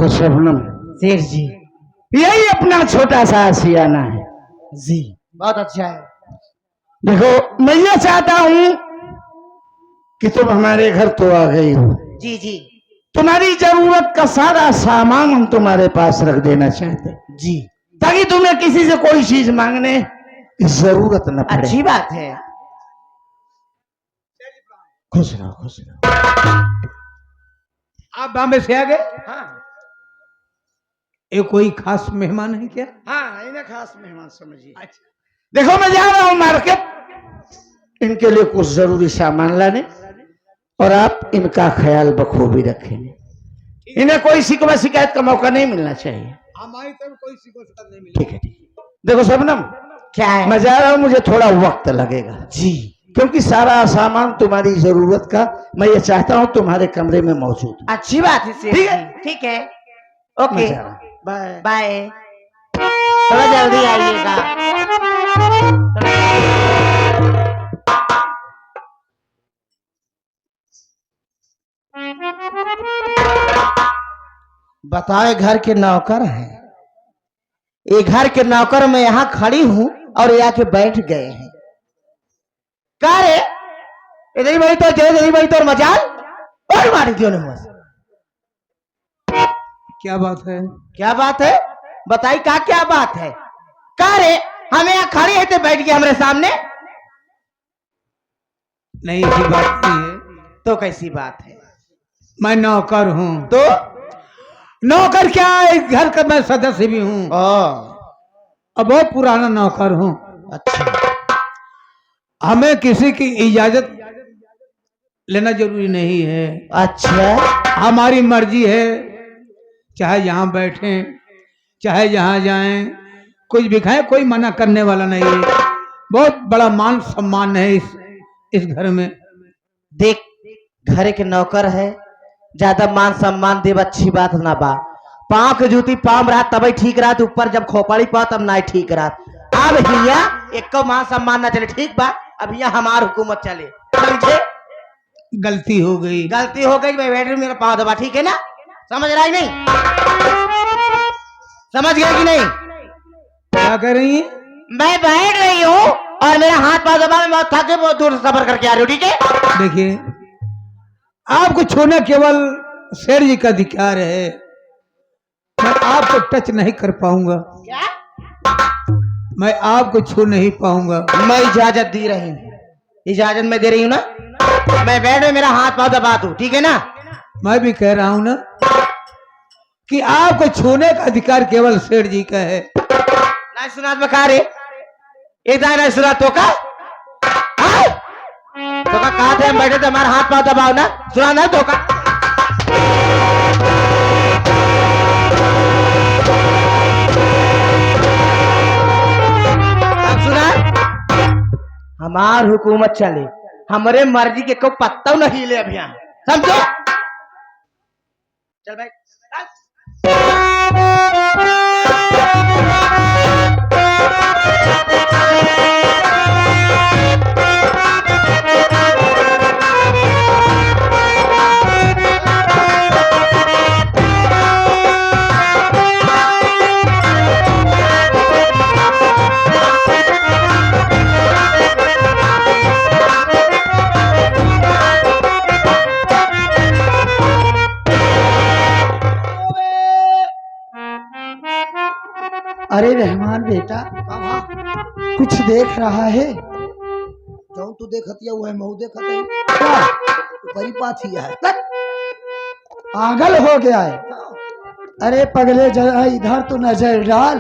देखो शबनम शेर जी, यही अपना छोटा सा आशियाना है जी बहुत अच्छा है। देखो मैं ये चाहता हूँ कि तुम हमारे घर तो आ गई हो, जी जी तुम्हारी जरूरत का सारा सामान हम तुम्हारे पास रख देना चाहते जी, ताकि तुम्हें किसी से कोई चीज मांगने की जरूरत न पड़े। अच्छी बात है। खुश रहो खुश रहो। आप बॉम्बे से आ गए? हाँ ये कोई खास मेहमान है क्या? हाँ इन्हें खास मेहमान समझिए। अच्छा देखो मैं जा रहा हूँ मार्केट इनके लिए कुछ जरूरी सामान लाने और आप इनका ख्याल बखूबी रखेंगे। इन्हें कोई शिकवा शिकायत का मौका नहीं मिलना चाहिए। हमारी तरफ कोई शिकायत नहीं मिली। ठीक है ठीक है। देखो शबनम क्या है? मैं जा रहा हूँ, मुझे थोड़ा वक्त लगेगा जी क्योंकि सारा सामान तुम्हारी जरूरत का मैं ये चाहता हूँ तुम्हारे कमरे में मौजूद हो। अच्छी बात है शेर ठीक है। जी, ठीक है, ओके मैं जा रहा हूँ। बाय बाय, थोड़ा जल्दी आइएगा। बताओ घर के नौकर हैं, ये घर के नौकर मैं यहाँ खड़ी हूँ और ये आके बैठ गए हैं। क्या रे इधर ही भाई तो जय इधर ही भाई तो मजाल और मारी दियो ने मुझे। क्या बात है? क्या बात है बताई, का क्या बात है? का रे हमें यहाँ खड़े हैं तो बैठ गए हमारे सामने, नहीं ऐसी बात नहीं है। तो कैसी बात है? मैं नौकर हूँ। तो नौकर क्या, इस घर का मैं सदस्य भी हूँ और बहुत पुराना नौकर हूँ। अच्छा हमें किसी की इजाजत लेना जरूरी नहीं है। अच्छा हमारी मर्जी है, चाहे यहाँ बैठे चाहे जहाँ जाएं, कुछ भी खाएं, कोई मना करने वाला नहीं है। बहुत बड़ा मान सम्मान है इस घर में। देख घर के नौकर है, ज्यादा मान सम्मान देव अच्छी बात ना बा। पाँव के जूती पाँव रहा तभी ठीक रहा, ऊपर जब खोपड़ी पा तब ना ठीक रहा। अब हिया एक मान सम्मान ना चले, ठीक बा। अब यहाँ हमार हुकूमत चले, समझे? गलती हो गई। गलती हो गई, मैं बैठ मेरा पाँव दबा, ठीक है ना? समझ रहा है नहीं? समझ गए कि नहीं? क्या कर रही है? मैं बैठ रही हूँ और मेरा हाथ पाँव दबा, मैं बहुत थके बहुत दूर से सफर करके आ रही हूँ, ठीक है? देखिए आपको छूना केवल शेर जी का अधिकार है, मैं आपको टच नहीं कर पाऊंगा। क्या? मैं आपको छू नहीं पाऊंगा। मैं इजाजत दी रही हूँ, इजाजत मैं दे रही हूँ ना। मैं बैठ में मेरा हाथ पाँव दबा दूं, ठीक है ना? मैं भी कह रहा हूं ना कि आपको छूने का अधिकार केवल शेर जी का है। ना सुना बका रे, इधर ना सुना तो का हाँ? तो का कहा थे हम बैठे थे, हमारा हाथ पाँव दबाओ ना, सुना ना तो का। अब सुना, हमार हुकूमत चले, हमारे मर्जी के को पत्ता नहीं ले अभी यहाँ, समझो? चल भाई अरे रहमान बेटा कुछ देख रहा है? जो तू देखतिया वो है महू देखत है। क्या तू बड़ी पाथी है। पागल हो गया है? अरे पगले जरा इधर तो नजर डाल,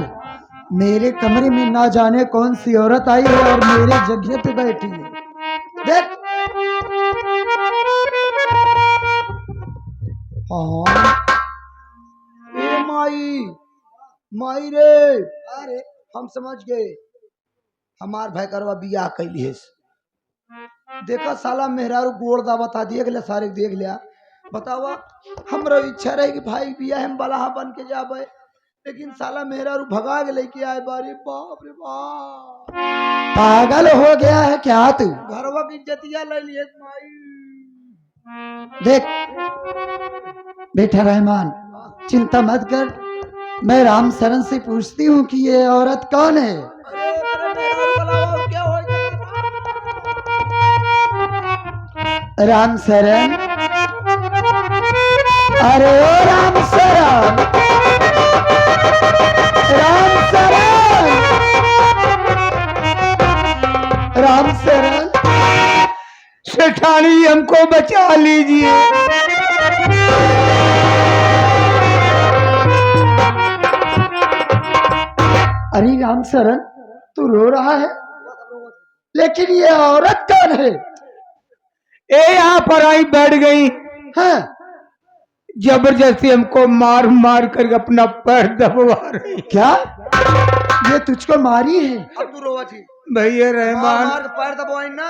मेरे कमरे में ना जाने कौन सी औरत आई है और मेरे जगह पे बैठी है। देख हाँ ए माई, माई रे, अरे हम समझ गए, हमार भाई करवा बियाह कैली है। देखा साला मेहरारू गोड़ दावता देख ले, सारे देख लिया। बतावा हमरा इच्छा रहे कि भाई बियाह हम बलाहा बन के जाबे, लेकिन साला मेहरारू भगा के लेके आए। बारे बाप रे बाप, पागल हो गया है क्या तू? घरवा की इज्जतिया ले लिए माई। देख बेटा रहमान, चिंता मत कर, मैं राम शरण से पूछती हूँ कि ये औरत कौन है। राम शरण, अरे ओ राम शरण, राम शरण, राम शरण, सेठानी हमको बचा लीजिए। अरे राम शरण, तू रो रहा है, लेकिन ये औरत कौन है? ए यहाँ पर आई बैठ गई, हाँ, जबरदस्ती हमको मार मार कर अपना पैर दबवा रही। क्या ये तुझको मारी है? अब तू रोवा थी भैया रहमान, मार पैर दबाई ना,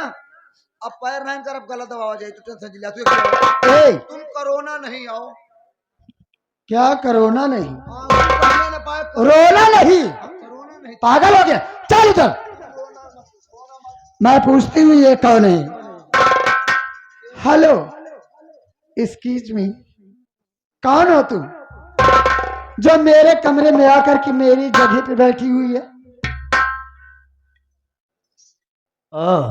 अब पैर नहीं कर, अब गलत दबावा जाए तो टेंशन लिया तू। ए, तुम कोरोना नहीं आओ। क्या कोरोना नहीं? हाँ, तुम पहले ना पाए रोना नहीं, कोरोना नहीं। पागल हो गया? चल उधर, मैं पूछती हूँ ये कौन है? हेलो, एक्सक्यूज मी, कौन हो तुम जो मेरे कमरे में आकर के मेरी जगह पे बैठी हुई है? ओह,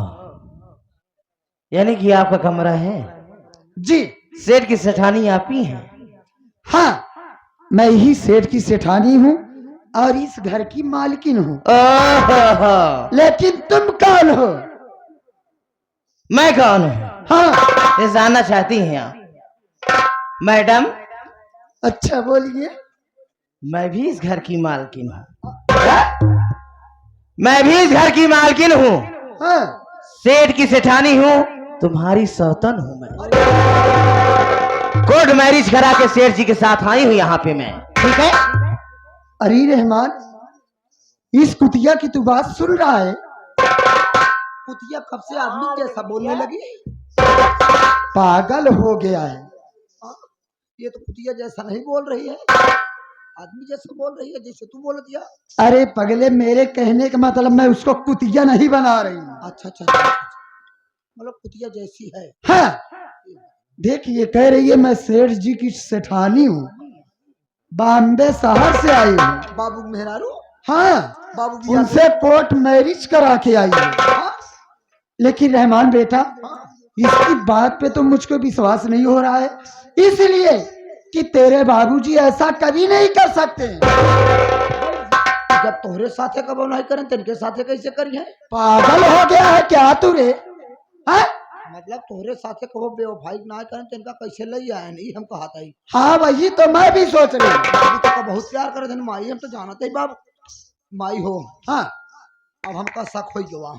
यानी कि आपका कमरा है? जी सेठ की सेठानी आप ही हैं? हाँ, मैं ही सेठ की सेठानी हूँ और इस घर की मालकिन हूँ। ओह, लेकिन तुम कौन हो? मैं कौन हूँ? हाँ, ये जानना चाहती हैं आप? मैडम, अच्छा बोलिए। मैं भी इस घर की मालकिन हूँ। मैं भी इस घर की मालकिन हूँ, हाँ, सेठ की सेठानी हूँ, तुम्हारी सौतन हूँ मैं। कोर्ट मैरिज करा के सेठ जी के साथ आई हूँ यहाँ पे मैं, ठीक है? अरे रहमान, इस कुतिया की तू बात सुन रहा है? कुतिया कब से आदमी जैसा बोलने लगी? पागल हो गया है। ये तो कुतिया जैसा नहीं बोल रही है, आदमी जैसा बोल रही है, जैसे तू बोल दिया। अरे पगले, मेरे कहने का मतलब मैं उसको कुतिया नहीं बना रही हूँ। अच्छा अच्छा अच्छा, मतलब कुतिया जैसी है। हाँ, देख ये कह रही है मैं सेठ जी की सेठानी हूँ, बॉम्बे शहर से आई हूँ। बाबू मेहरारू, हाँ, बाबू की उनसे कोर्ट मैरिज करा के आई हूँ। लेकिन रहमान बेटा, इसकी बात पे तो मुझको विश्वास नहीं हो रहा है, इसलिए कि तेरे बाबूजी ऐसा कभी नहीं कर सकते। जब तोहरे साथे कब नहीं करें, तिनके साथे कैसे करी है? पागल हो गया है क्या तू रे? हाँ? मतलब तोहरे साथे कबो बेवफाई ना करें, तिनका कैसे ले आए? नहीं हम कहता ही हाँ, वही तो मैं भी सोच रही हूँ। बाबू तो बहुत प्यार करे थे माई, हम तो जानते ही बाबू माई हो। हाँ, अब हमका शक हो गवा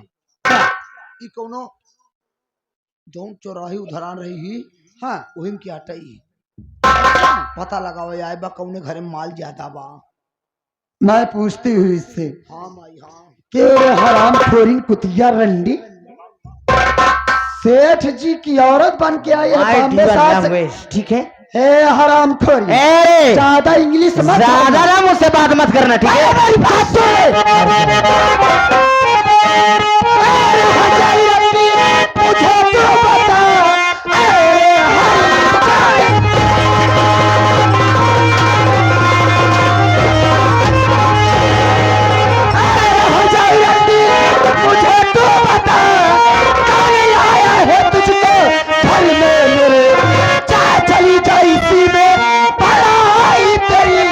ई कोनो जौन चौराही उधरान रही ही, हाँ वही की हटई पता लगाओ आए बा कौने घरे माल ज्यादा बा। मैं पूछती हूँ इससे हाँ माई, हाँ कि हराम खोरी कुतिया रंडी सेठ जी की औरत बन के आई है बॉम्बे शहर से। ठीक है? हे हराम खोरी, ए, ज्यादा इंग्लिश मत ज्यादा ना मुझसे बात मत करना, ठीक है? मेरी बात सुन। मुझे तो बता, मुझे तो बता, कौन आया है तुझको घर में मेरे? चाहे चली जाए इसी में पढ़ाई तेरी,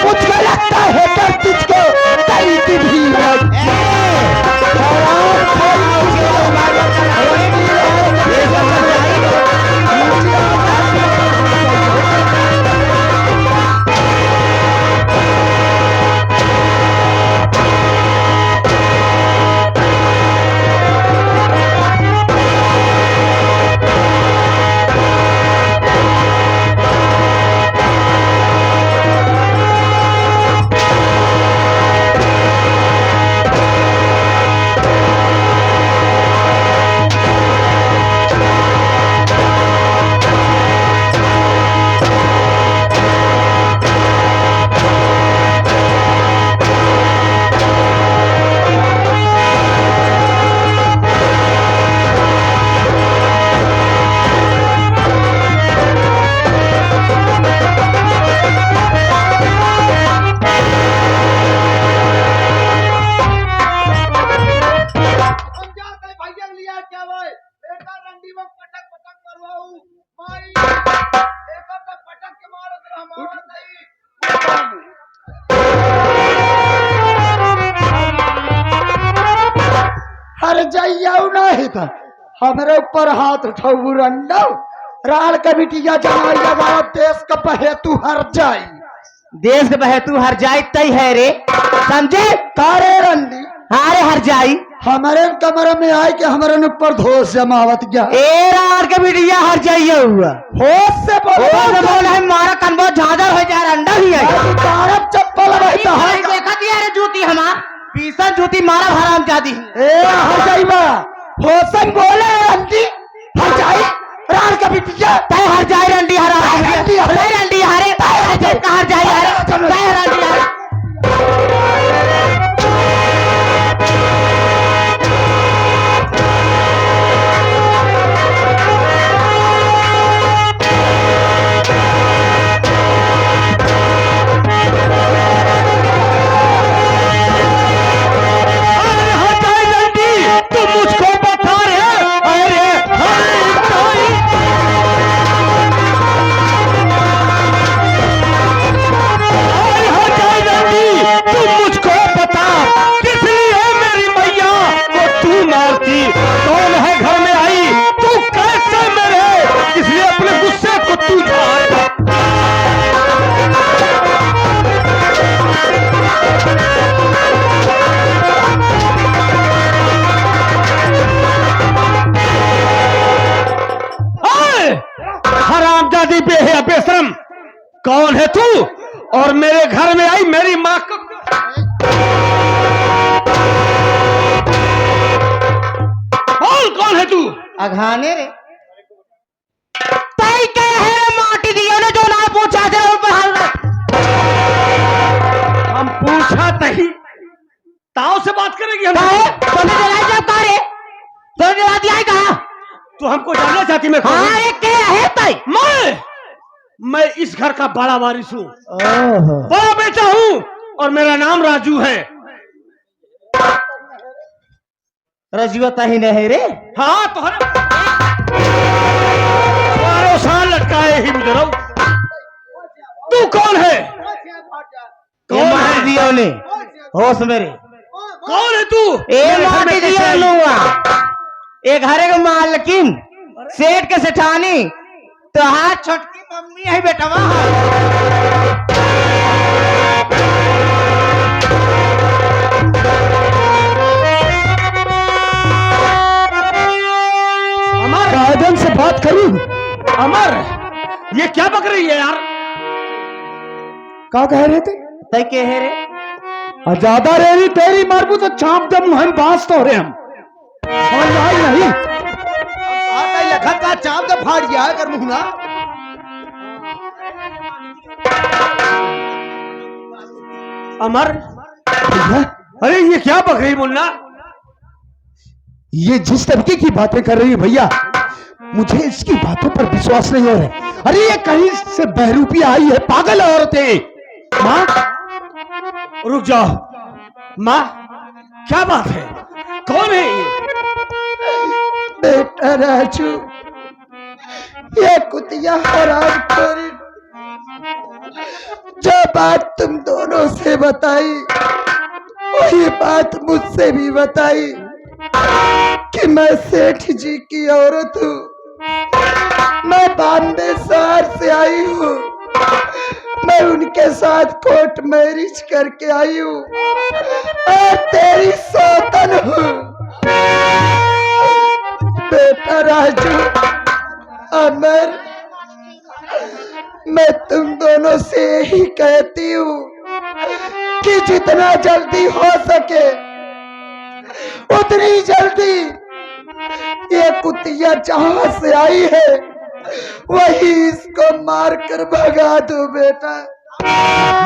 मुझको लगता है कि तुझको कहीं की भी हराम हर जाइयाऊ नहीं था हमारे ऊपर हाथ उठाऊ रंडा राल का बिटिया जमाइया गाँव देश का पहे तू हर जाई देश के बहे तू हर जाई तई है रे, समझे? कारे रंडी हारे हर जाई हमारे कमरे में आए कि हमारे ऊपर धोस जमावत गया ए रार के बिटिया हर जाइए हुआ होश से बोल है मारा कन्बो झादर हो जा अंडा ही है कारब चप्पल रहता है देखा दिया रे जूती हमार पीसन जूती मारा हराम जादी ए हर जाइबा होसन बोले रंडी हर जाई राल का बिटिया तय हर जाए रंडी हरा रंडी हरे रंडी हरे हर जाए हरे तय रंडी हरे हरामजादी बेशरम, कौन है तू और मेरे घर में आई मेरी माँ को? बोल कौन है तू? अघाने रे तई के है रे माटी दियो ने जो ना पूछा दे ऊपर हाल हम पूछा तही ताऊ से बात करेंगे हम। तूने जला जब कारे तूने जला दिया कहा तू हमको जानना चाहती मैं कौन हूं? हाँ ये के है तई मैं इस घर का बड़ा वारिस हूँ, बड़ा बेटा हूँ और मेरा नाम राजू है। रजुआ ही नहीं रे। हाँ तो साल लटकाए ही मुझे रहो। तू कौन है? कौन है दियो ने होश मेरे कौन है तू? ए माटी दियो लुआ एक घरे का मालकिन सेठ के सेठानी तो हाथ छोटकी मम्मी है बेटा वहां। अमर कायदन से बात करूं? अमर ये क्या बक रही है यार? क्या कह रहे थे? तय के है रे ज्यादा रेरी तेरी मारबू तो चाप दम हम बांस तो रहे हम और नहीं लखत का चाप तो फाड़ गया है कर मुहना। अमर अरे ये क्या बक रही मुन्ना? ये जिस तरीके की बातें कर रही है भैया मुझे इसकी बातों पर विश्वास नहीं हो रहा है। अरे ये कहीं से बहरूपी आई है, पागल औरत है। माँ रुक जाओ माँ, क्या बात है? कौन है ये? बेटा राजू ये कुतिया हराम खोरी जो बात तुम दोनों से बताई वही बात मुझसे भी बताई कि मैं सेठ जी की औरत हूँ, मैं बॉम्बे शहर से आई हूँ, मैं उनके साथ कोर्ट मैरिज करके आई हूँ और तेरी सौतन हूँ। बेटा राजू अमर मैं तुम दोनों से ही कहती हूँ कि जितना जल्दी हो सके उतनी जल्दी ये कुतिया जहां से आई है वही इसको मार कर भगा दो बेटा।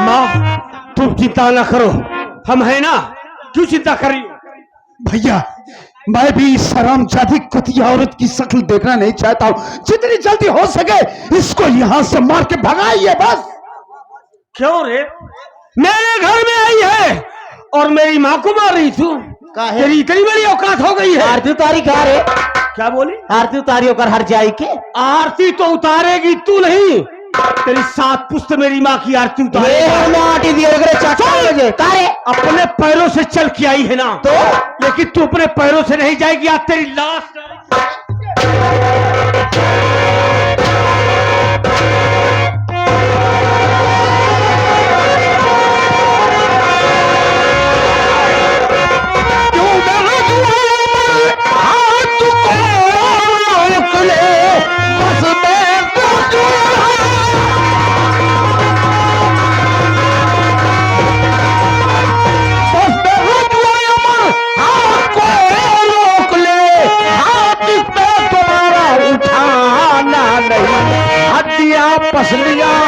माँ तुम चिंता ना करो, हम है ना, क्यों चिंता कर रही हो? भैया मैं भी इस हरामजादी कुतिया औरत की शक्ल देखना नहीं चाहता हूँ, जितनी जल्दी हो सके इसको यहाँ से मार के भगाइए बस। क्यों रे? मेरे घर में आई है और मेरी माँ को मार रही तू? तेरी इतनी बड़ी औकात हो गई है? आरती उतारी कहा रे? क्या बोली? आरती उतारी होकर हर जाई के? आरती तो उतारेगी तू नहीं, तेरी 7 पुश्त मेरी माँ की आरती ये उतारे। हमने आटी दिए अगले 4 बजे कारे अपने पैरों से चल के आई है ना, तो लेकिन तू अपने पैरों से नहीं जाएगी, आज तेरी लाश पसलियां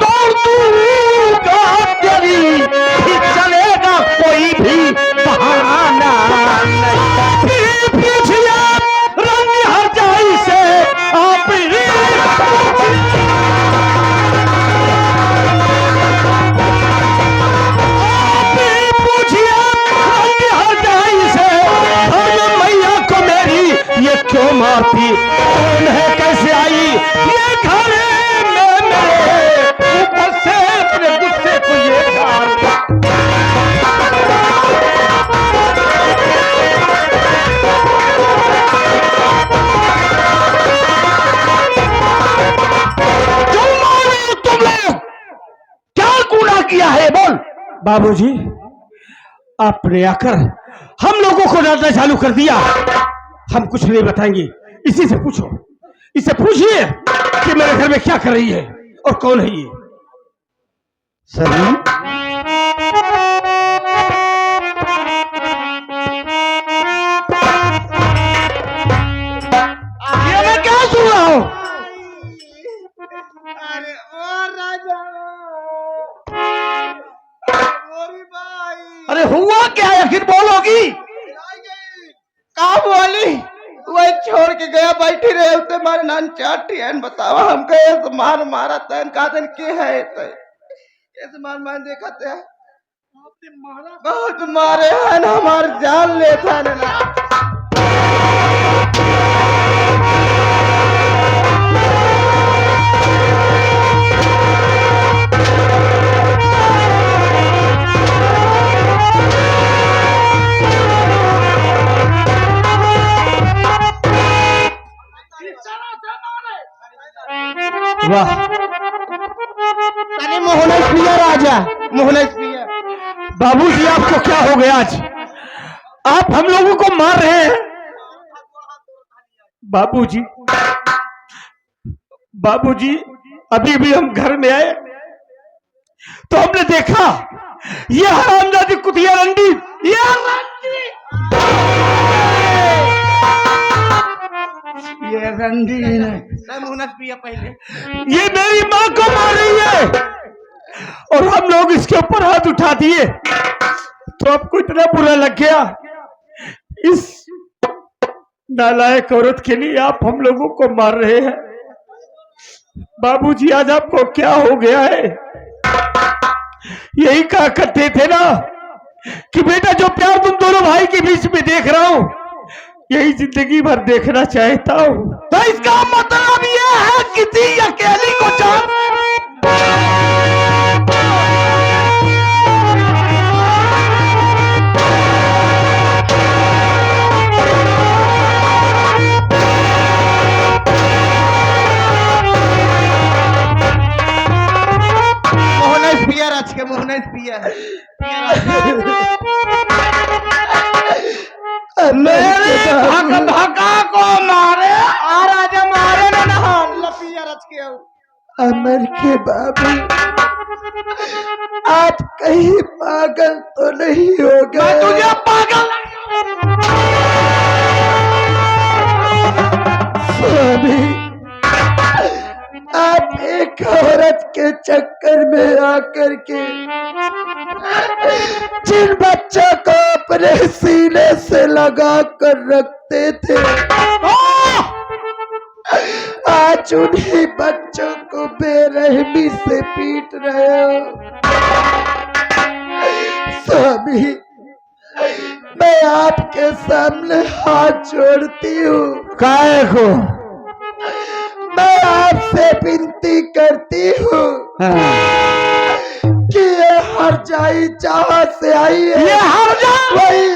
तोड़ दूंगा तेरी, चलेगा कोई भी बहाना नहीं। पीछे रंग हर जाई से आप पूछिए रंग हर जाई से, हम मैया को मेरी ये क्यों मारती, कौन है कैसे आई ये घर में मेरे, ऊपर से अपने गुस्से को ये डाल। तुम लोग क्या गुनाह किया है बोल। बाबूजी, आपने आकर हम लोगों को डरना चालू कर दिया। हम कुछ नहीं बताएंगे, इसी से पूछो, इससे पूछिए कि मेरे घर में क्या कर रही है और कौन है ये। सभी ये मैं क्या सुन रहा हूं? अरे ओ राजा, गोरी बाई अरे हुआ क्या है, आखिर बोलोगी? का बोली? वही छोड़ के गया, बैठी रहे उते मारे नान चाटी है बतावा हम कहे तो मार मारा तन का दिन के है ते ऐसे मार देखा ते आपने मारा, बहुत मारे हैं ना, हमार जान लेता है ना। वाह, अरे मोहनेश प्रिया राजा, मोहनेश प्रिया, बाबूजी आपको क्या हो गया आज? आप हम लोगों को मार रहे हैं। बाबूजी, बाबूजी, अभी भी हम घर में आए तो हमने देखा ये हरामजादी कुतिया रंडी, ये रंडी ने मोहनेश प्रिया पहले ये मेरी माँ को मार रही है और हम लोग इसके ऊपर हाथ उठा दिए तो आपको इतना बुरा लग गया। इस नालायक औरत के लिए आप हम लोगों को मार रहे हैं। बाबूजी, आज आपको क्या हो गया है? यही कहा करते थे ना कि बेटा जो प्यार तुम दोनों भाई के बीच में देख रहा हूं, यही जिंदगी भर देखना चाहता हूं। तो इसका मतलब यह है किसी अकेली को जान मोहनेश प्रिया राज के मोहनेश प्रिया मेरे धका को मारे। आ राजा मारे ना हम लपिया राज के अमर के बाबू, आप कहीं पागल तो नहीं हो मैं गए? तुझे पागल स्वामी, आप एक औरत के चक्कर में आकर के जिन बच्चों को अपने सीने से लगा कर रखते थे, आज उन्हीं बच्चों को बेरहमी से पीट रहे हो। स्वामी, मैं आपके सामने हाथ जोड़ती हूँ। काहे को? मैं आपसे विनती करती हूँ हाँ। कि ये हर जाई जहाँ से आई है ये हर जा वही